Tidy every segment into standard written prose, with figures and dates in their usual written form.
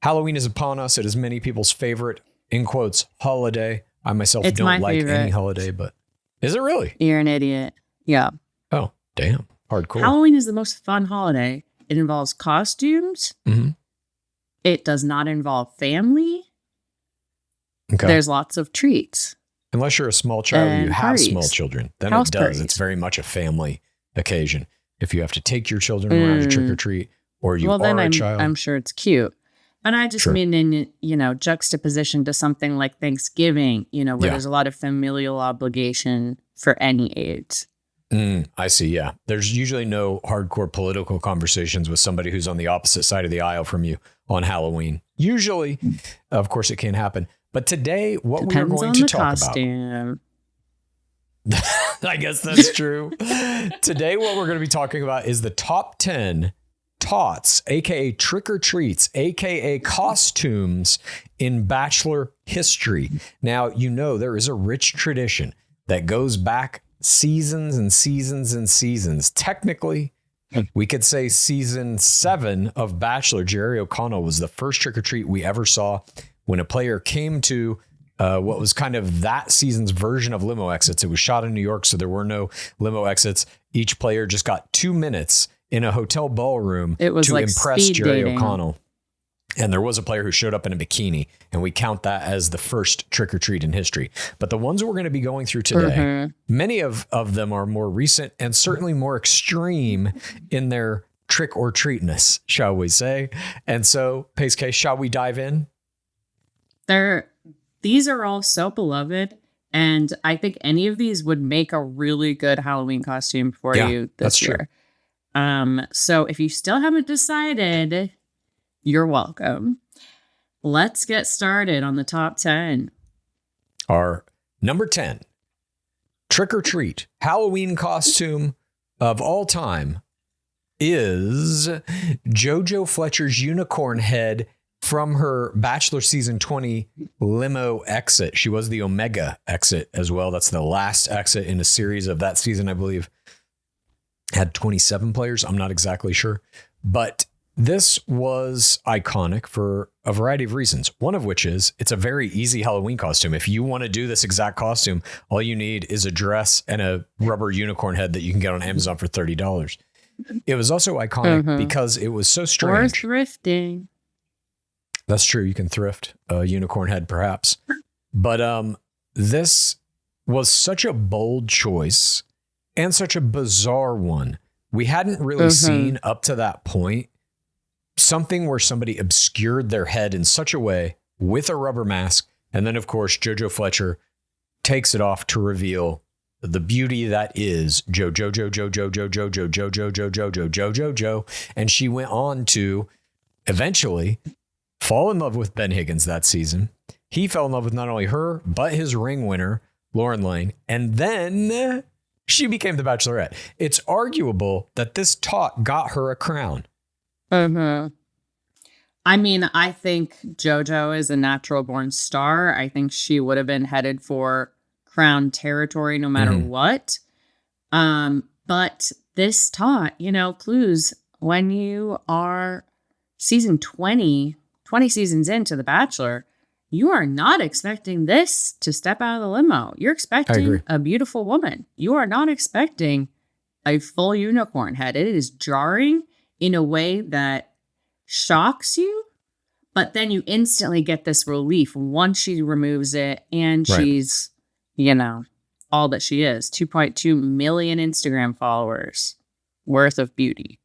Halloween is upon us. It is many people's favorite, in quotes, holiday. I myself It's don't my like favorite. any holiday, but is it really? You're an idiot. Yeah. Oh, damn. Hardcore. Halloween is the most fun holiday. It involves costumes. Mm-hmm. It does not involve family. Okay. There's lots of treats. Unless you're a small child or you And have parties. small children, then House it does. parties. It's very much a family occasion. If you have to take your children around to trick or treat, or you are a child. I'm sure it's cute. And I just Sure. mean in, juxtaposition to something like Thanksgiving, where there's a lot of familial obligation for any age. I see. Yeah. There's usually no hardcore political conversations with somebody who's on the opposite side of the aisle from you on Halloween. Usually, of course, it can happen. But today, what we are Depends going on to the talk costume. about. I guess that's true. Today, what we're going to be talking about is the top 10 tots, aka trick or treats, aka costumes in Bachelor history. Now, there is a rich tradition that goes back seasons and seasons and seasons. Technically, we could say season 7 of Bachelor, Jerry O'Connell was the first trick or treat we ever saw when a player came to what was kind of that season's version of limo exits. It was shot in New York, so there were no limo exits. Each player just got 2 minutes in a hotel ballroom It was to like impress speed Jerry dating. O'Connell. And there was a player who showed up in a bikini, and we count that as the first trick or treat in history. But the ones we're going to be going through today, many of them are more recent and certainly more extreme in their trick or treatness, shall we say. And so, PaceCase, shall we dive in? These are all so beloved, and I think any of these would make a really good Halloween costume for you this year. So if you still haven't decided, you're welcome. Let's get started on the top 10. Our number 10 trick or treat Halloween costume of all time is JoJo Fletcher's unicorn head from her Bachelor season 20 limo exit. She was the Omega exit as well. That's the last exit in a series of that season, I believe. Had 27 players. I'm not exactly sure. But this was iconic for a variety of reasons. One of which is it's a very easy Halloween costume. If you want to do this exact costume, all you need is a dress and a rubber unicorn head that you can get on Amazon for $30. It was also iconic because it was so strange. Or thrifting. That's true. You can thrift a unicorn head, perhaps. But this was such a bold choice and such a bizarre one. We hadn't really seen up to that point something where somebody obscured their head in such a way with a rubber mask. And then, of course, JoJo Fletcher takes it off to reveal the beauty that is JoJo. And she went on to eventually fall in love with Ben Higgins that season. He fell in love with not only her, but his ring winner, Lauren Lane. And then she became the Bachelorette. It's arguable that this tot got her a crown. I mean, I think JoJo is a natural born star. I think she would have been headed for crown territory no matter what. But this tot, clues, when you are season 20 seasons into The Bachelor, you are not expecting this to step out of the limo. You're expecting a beautiful woman. You are not expecting a full unicorn head. It is jarring in a way that shocks you, but then you instantly get this relief once she removes it, and she's, all that she is. 2.2 million Instagram followers worth of beauty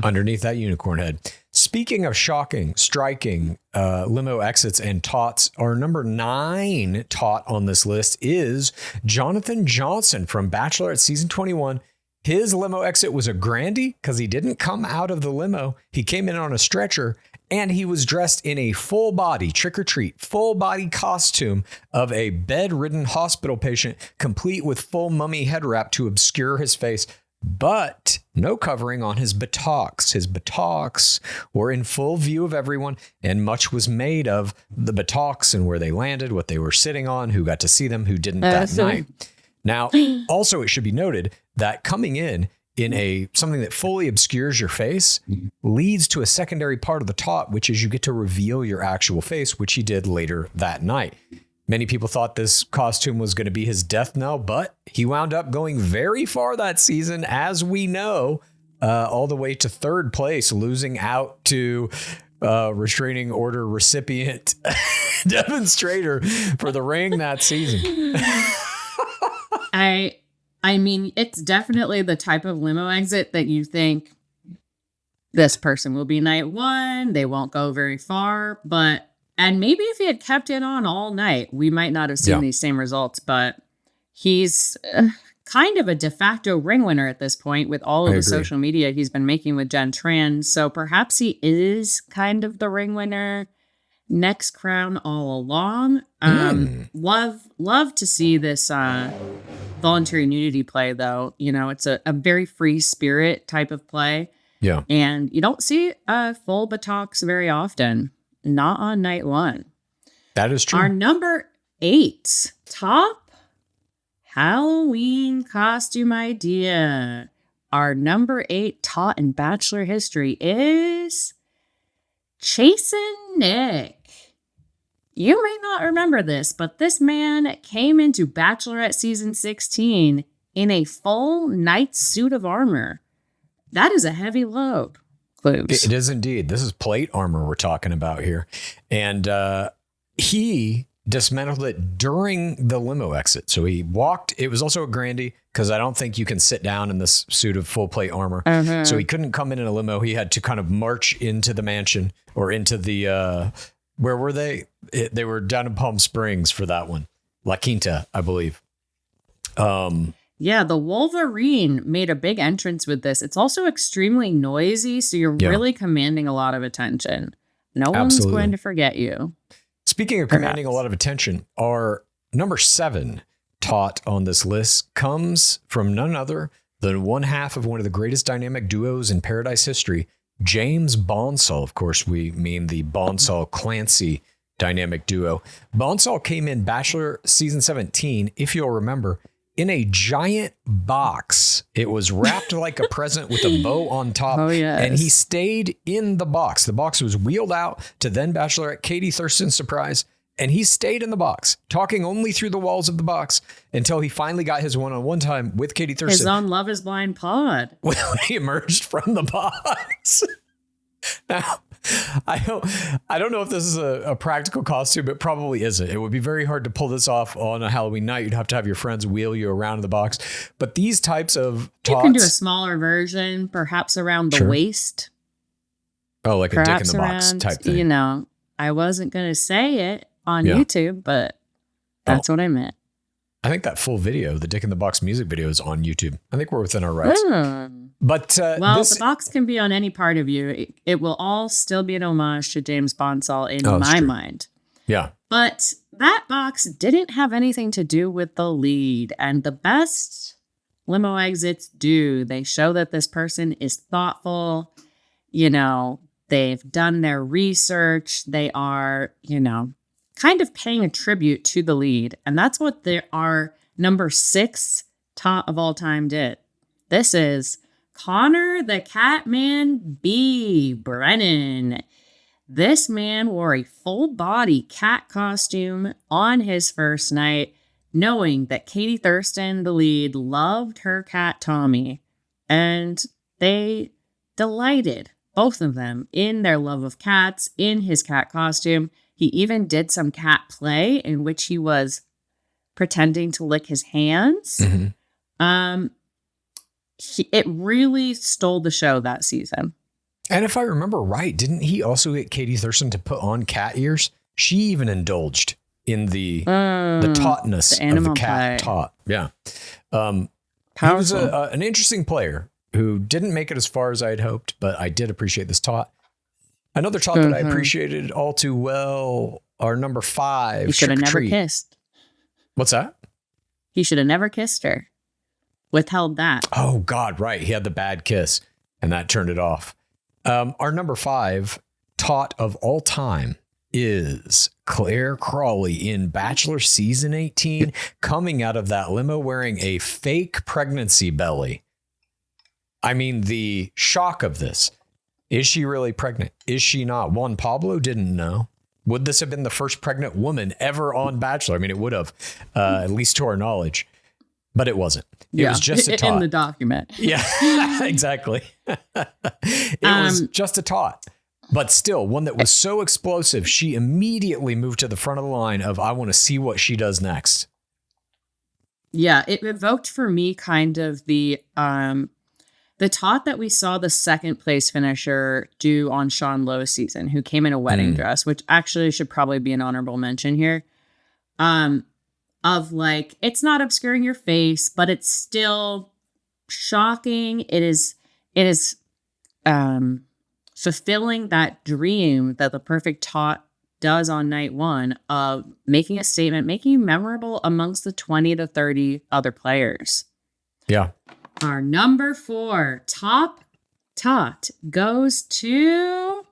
underneath that unicorn head. Speaking of shocking, striking limo exits and tots, our number 9 tot on this list is Jonathan Johnson from Bachelorette season 21. His limo exit was a grandie because he didn't come out of the limo. He came in on a stretcher, and he was dressed in a full body trick or treat, full body costume of a bedridden hospital patient, complete with full mummy head wrap to obscure his face, but no covering on his buttocks. His buttocks were in full view of everyone, and much was made of the buttocks and where they landed, what they were sitting on, who got to see them, who didn't that night. Now, also, it should be noted that coming in in something that fully obscures your face leads to a secondary part of the taunt, which is you get to reveal your actual face, which he did later that night. Many people thought this costume was going to be his death knell, but he wound up going very far that season, as we know, all the way to third place, losing out to restraining order recipient demonstrator for the ring that season. I mean, it's definitely the type of limo exit that you think this person will be night one. They won't go very far, and maybe if he had kept it on all night, we might not have seen these same results, but he's kind of a de facto ring winner at this point with all of the social media he's been making with Jen Tran. So perhaps he is kind of the ring winner next crown all along. Love to see this voluntary nudity play, though. You know, it's a very free spirit type of play. Yeah. And you don't see full buttocks very often. Not on night one. That is true. Our number 8 top Halloween costume idea. Our number 8 taught in Bachelor history is Chasin' Nick. You may not remember this, but this man came into Bachelorette season 16 in a full knight suit of armor. That is a heavy load. Clues. It is indeed. This is plate armor we're talking about here. And he dismantled it during the limo exit. So he walked. It was also a Grandy, because I don't think you can sit down in this suit of full plate armor. So he couldn't come in a limo. He had to kind of march into the mansion, or into the, where were they? They were down in Palm Springs for that one. La Quinta, I believe. Yeah, the Wolverine made a big entrance with this. It's also extremely noisy, so you're really commanding a lot of attention. No one's going to forget you. Speaking of commanding a lot of attention, our number 7 taught on this list comes from none other than one half of one of the greatest dynamic duos in Paradise history, James Bonsall. Of course, we mean the Bonsall-Clancy dynamic duo. Bonsall came in Bachelor season 17, if you'll remember, in a giant box. It was wrapped like a present with a bow on top. Oh, yes. And he stayed in the box. The box was wheeled out to then Bachelorette Katie Thurston's surprise. And he stayed in the box, talking only through the walls of the box until he finally got his one-on-one time with Katie Thurston. His own Love is Blind pod. When he emerged from the box. Now, I don't know if this is a practical costume. It probably isn't. It would be very hard to pull this off on a Halloween night. You'd have to have your friends wheel you around in the box. But these types of taunts, you can do a smaller version, perhaps around the waist. Oh, like perhaps a dick in the box type thing. You know, I wasn't going to say it on YouTube, but that's what I meant. I think that full video, the Dick in the Box music video, is on YouTube. I think we're within our rights. But the box can be on any part of you. It will all still be an homage to James Bonsall in my mind. Yeah. But that box didn't have anything to do with the lead. And the best limo exits do. They show that this person is thoughtful. You know, they've done their research. They are, you know, kind of paying a tribute to the lead. And that's what our number 6 top of all time did. This is Connor the Catman B. Brennan. This man wore a full body cat costume on his first night, knowing that Katie Thurston, the lead, loved her cat Tommy. And they delighted, both of them, in their love of cats, in his cat costume. He even did some cat play in which he was pretending to lick his hands. It really stole the show that season. And if I remember right, didn't he also get Katie Thurston to put on cat ears? She even indulged in the tautness of the cat taught. Yeah. He was an interesting player who didn't make it as far as I had hoped, but I did appreciate this taught. Another taught that I appreciated all too well, our number 5. He should have never kissed. What's that? He should have never kissed her. Withheld that. Oh, God, right. He had the bad kiss, and that turned it off. Our number 5 taught of all time is Claire Crawley in Bachelor Season 18, coming out of that limo wearing a fake pregnancy belly. I mean, the shock of this. Is she really pregnant? Is she not? Juan Pablo didn't know. Would this have been the first pregnant woman ever on Bachelor? I mean, it would have, at least to our knowledge, but it wasn't. It was just a taunt. In the document. Yeah, exactly. It was just a taunt, but still one that was so explosive. She immediately moved to the front of the line of, I want to see what she does next. Yeah, it evoked for me kind of the taunt that we saw the second place finisher do on Sean Lowe's season, who came in a wedding dress, which actually should probably be an honorable mention here. Of like, it's not obscuring your face, but it's still shocking. It is fulfilling that dream that the perfect taunt does on night one of making a statement, making you memorable amongst the 20 to 30 other players. Yeah. Our number 4 top taunt goes to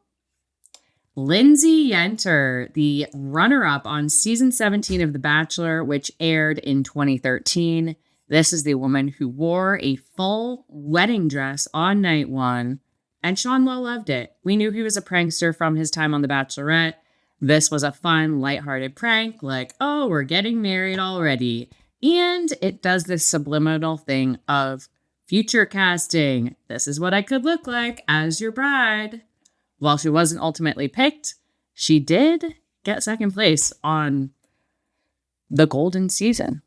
Lindsay Yenter, the runner-up on season 17 of The Bachelor, which aired in 2013. This is the woman who wore a full wedding dress on night one, and Sean Lowe loved it. We knew he was a prankster from his time on The Bachelorette. This was a fun, lighthearted prank, like, oh, we're getting married already. And it does this subliminal thing of future casting. This is what I could look like as your bride. While she wasn't ultimately picked, she did get second place on the golden season.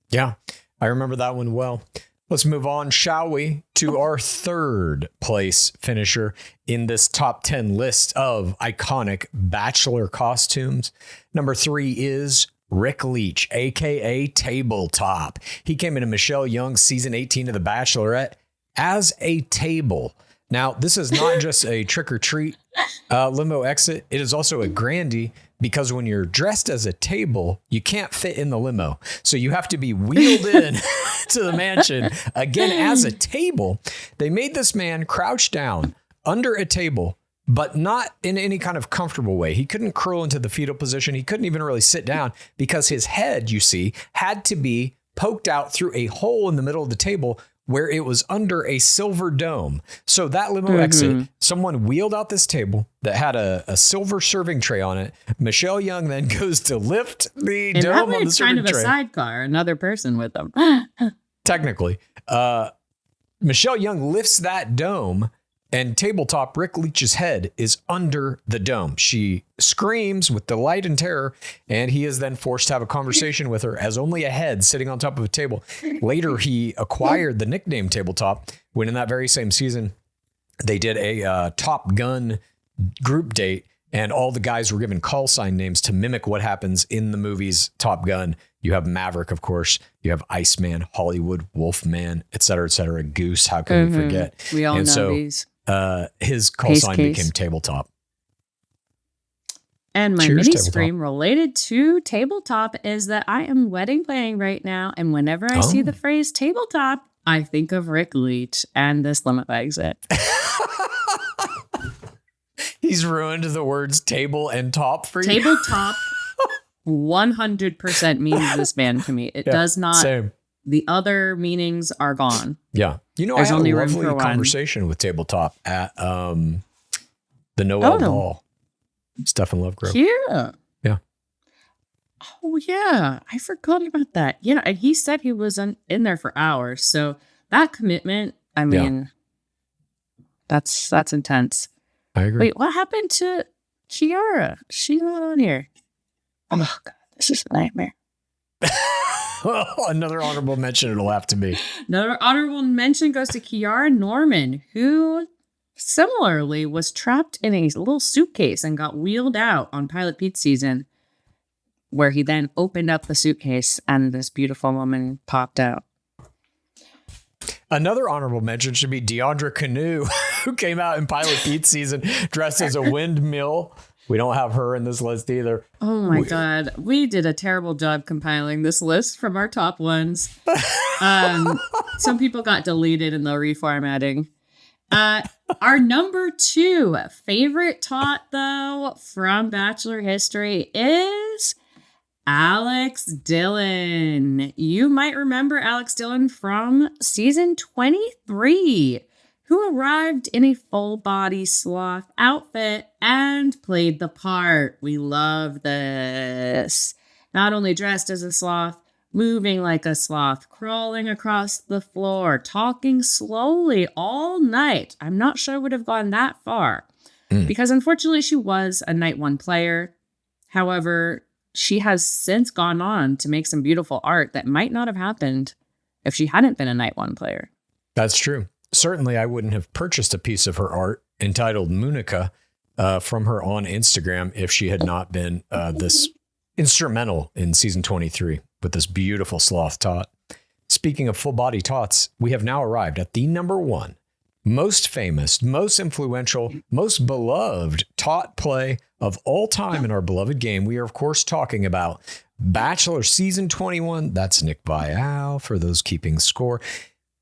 Yeah, I remember that one well. Let's move on, shall we, to our third place finisher in this top 10 list of iconic Bachelor costumes. Number 3 is Rick Leach, a.k.a. Tabletop. He came into Michelle Young's season 18 of The Bachelorette as a table. Now, this is not just a trick-or-treat limo exit. It is also a Grandy, because when you're dressed as a table, you can't fit in the limo. So you have to be wheeled in to the mansion again as a table. They made this man crouch down under a table, but not in any kind of comfortable way. He couldn't curl into the fetal position. He couldn't even really sit down because his head, you see, had to be poked out through a hole in the middle of the table where it was under a silver dome. So that limo exit, someone wheeled out this table that had a silver serving tray on it. Michelle Young then goes to lift the dome on the serving tray. It's kind of a sidecar, another person with them. Technically. Michelle Young lifts that dome, and Tabletop, Rick Leach's head, is under the dome. She screams with delight and terror, and he is then forced to have a conversation with her as only a head sitting on top of a table. Later, he acquired the nickname Tabletop when in that very same season, they did a Top Gun group date, and all the guys were given call sign names to mimic what happens in the movies Top Gun. You have Maverick, of course. You have Iceman, Hollywood, Wolfman, et cetera, Goose. How can we forget? We all know these. His call sign became Tabletop. And my mini scream related to Tabletop is that I am wedding planning right now. And whenever I see the phrase Tabletop, I think of Rick Leach and this limo exit. He's ruined the words table and top for you. Tabletop 100% means this man to me. It does not. Same. The other meanings are gone. Yeah. You know, there's I had a lovely conversation with Tabletop at the Noel Ball. Stefan Lovegrove. Yeah. Yeah. Oh, yeah. I forgot about that. You know, and he said he was in there for hours. So that commitment, I mean, that's intense. I agree. Wait, what happened to Kiara? She's not on here. Oh, God. This is a nightmare. Another honorable mention it'll have to be. Another honorable mention goes to Kiara Norman, who similarly was trapped in a little suitcase and got wheeled out on Pilot Pete's season, where he then opened up the suitcase and this beautiful woman popped out. Another honorable mention should be Deandra Canoe, who came out in Pilot Pete's season dressed as a windmill. We don't have her in this list either. Oh my God. We did a terrible job compiling this list from our top ones. Some people got deleted in the reformatting. Our number 2 favorite taunt, though, from Bachelor history is Alex Dillon. You might remember Alex Dillon from season 23. who arrived in a full body sloth outfit and played the part. We love this. Not only dressed as a sloth, moving like a sloth, crawling across the floor, talking slowly all night. I'm not sure I would have gone that far because unfortunately she was a night one player. However, she has since gone on to make some beautiful art that might not have happened if she hadn't been a night one player. That's true. Certainly, I wouldn't have purchased a piece of her art entitled Munica from her on Instagram if she had not been this instrumental in season 23 with this beautiful sloth tot. Speaking of full body tots, we have now arrived at the number one most famous, most influential, most beloved tot play of all time in our beloved game. We are, of course, talking about Bachelor season 21. That's Nick Vial for those keeping score.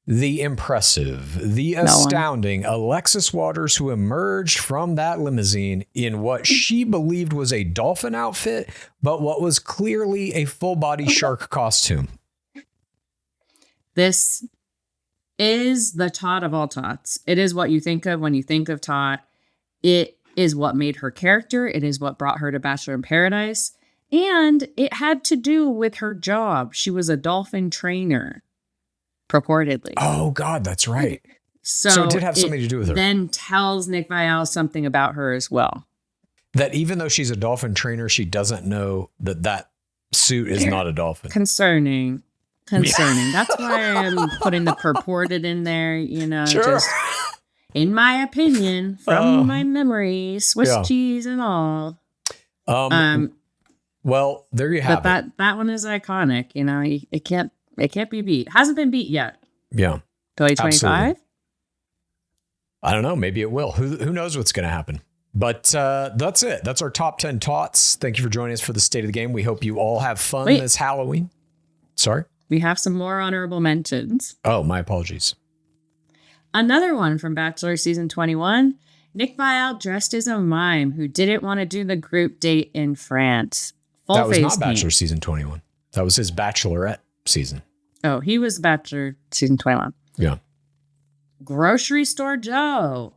The impressive, the astounding Alexis Waters, who emerged from that limousine in what she believed was a dolphin outfit, but what was clearly a full body shark costume. This is the tot of all tots. It is what you think of when you think of tot. It is what made her character. It is what brought her to Bachelor in Paradise. And it had to do with her job. She was a dolphin trainer. Purportedly. Oh, God, that's right. So it did have something to do with her. Then tells Nick Vial something about her as well. That even though she's a dolphin trainer, she doesn't know that that suit is not a dolphin. Concerning. That's why I'm putting the purported in there, Sure. Just in my opinion, from my memory, Swiss cheese and all. Well, there you have it. That one is iconic. It can't be beat. Hasn't been beat yet. Yeah. 2025? I don't know. Maybe it will. Who knows what's going to happen? But that's it. That's our top 10 tots. Thank you for joining us for the State of the Game. We hope you all have fun this Halloween. Sorry? We have some more honorable mentions. Oh, my apologies. Another one from Bachelor season 21. Nick Vial dressed as a mime who didn't want to do the group date in France. That was not Bachelor season 21. That was his Bachelorette season. Oh, he was Bachelor season 21. Yeah. Grocery Store Joe.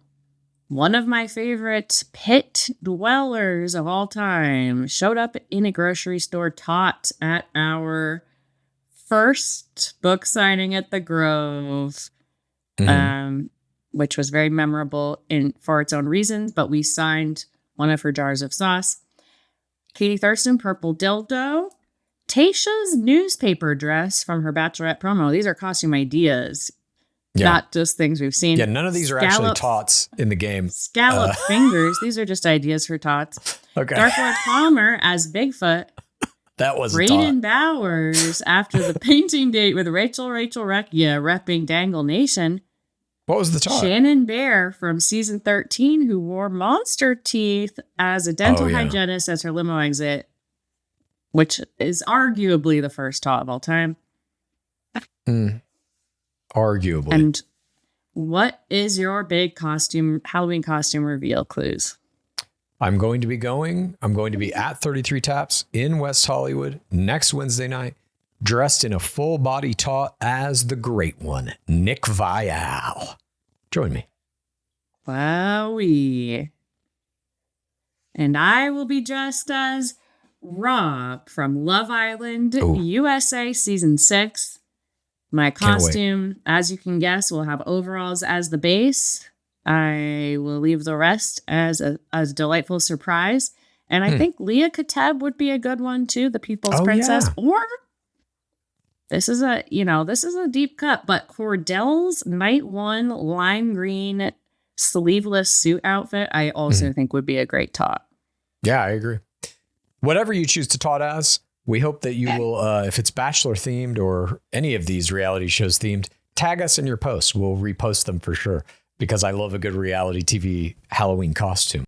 One of my favorite pit dwellers of all time showed up in a grocery store tot at our first book signing at the Grove, which was very memorable for its own reasons, but we signed one of her jars of sauce. Katie Thurston, Purple Dildo. Tayshia's newspaper dress from her Bachelorette promo. These are costume ideas, not just things we've seen. Yeah, none of these are actually tots in the game. Scallop fingers. These are just ideas for tots. Okay. Dark Lord Palmer as Bigfoot. That was Brayden Bowers after the painting date with Rachel Recchia repping Dangle Nation. What was the tot? Shannon Bear from season 13 who wore monster teeth as a dental hygienist as her limo exit, which is arguably the first tot of all time. Arguably. And what is your big Halloween costume reveal, Clues? I'm going to be at 33 Taps in West Hollywood next Wednesday night, dressed in a full body tot as the great one, Nick Vial. Join me. Wowee. And I will be dressed as Rob from Love Island USA season 6. My costume, as you can guess, will have overalls as the base. I will leave the rest as a delightful surprise. And I think Leah Kateb would be a good one too, the People's Princess. Yeah. Or this is a deep cut, but Cordell's Night One lime green sleeveless suit outfit, I also think would be a great tot. Yeah, I agree. Whatever you choose to tot as, we hope that you will, if it's Bachelor themed or any of these reality shows themed, tag us in your posts. We'll repost them for sure because I love a good reality TV Halloween costume.